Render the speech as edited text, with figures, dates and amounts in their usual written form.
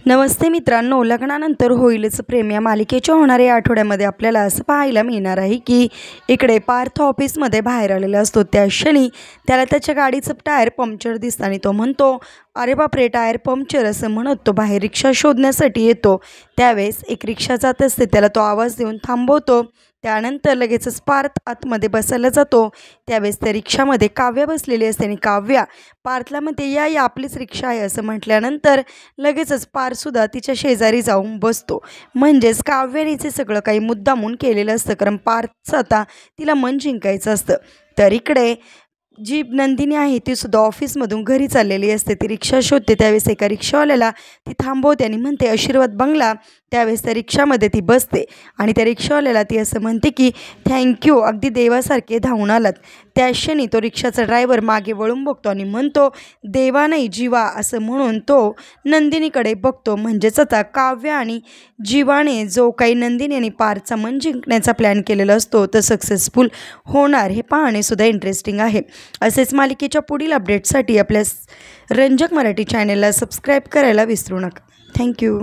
नमस्ते मित्रांनो, लग्नानंतर होईलच प्रेम या मालिकेच्या होणाऱ्या आठवड्यामध्ये आपल्याला असं पाहायला मिळणार आहे की इकडे पार्थ ऑफिसमध्ये बाहेर आलेला असतो। त्या क्षणी त्याला त्याच्या गाडीचं टायर पंक्चर दिसतं आणि तो म्हणतो, अरे बापरे, टायर पंक्चर असं म्हणत तो बाहेर रिक्षा शोधण्यासाठी येतो। त्यावेळेस एक रिक्षा जात असते, त्याला तो आवाज देऊन थांबवतो। त्यानंतर लगेचच पार्थ आतमध्ये बसायला जातो। त्यावेळेस त्या रिक्षामध्ये काव्या बसलेली असते आणि काव्या पार्थला म्हणते, या आपलीच रिक्षा आहे असं म्हटल्यानंतर लगेचच पार्थसुद्धा तिच्या शेजारी जाऊन बसतो। म्हणजेच काव्याने सगळं काही मुद्दामून केलेलं असतं, कारण पार्थचं आता तिला मन जिंकायचं असतं। तर इकडे जी नंदिनी आहे ती सुद्धा ऑफिसमधून घरी चाललेली असते। ती रिक्षा शोधते, त्यावेळेस एका रिक्षावाल्याला ती थांबवते आणि म्हणते, आशीर्वाद बंगला। त्यावेळेस त्या रिक्षामध्ये ती बसते आणि त्या रिक्षावाल्याला ती असं म्हणते की थँक्यू, अगदी देवासारखे धावून आलात। त्या क्षणी तो रिक्षाचा ड्रायव्हर मागे वळून बघतो आणि म्हणतो, देवा नाही जीवा असं म्हणून तो नंदिनीकडे बघतो। म्हणजेच आता काव्य आणि जीवाने जो काही नंदिनी आणि पार्थचा मन जिंकण्याचा प्लॅन केलेला असतो तो सक्सेसफुल होणार हे पाहणेसुद्धा इंटरेस्टिंग आहे। असेच मालिकेच्या पुढील अपडेट्ससाठी आपल्या रंजक मराठी चॅनलला सबस्क्राईब करायला विसरू नका। थँक्यू।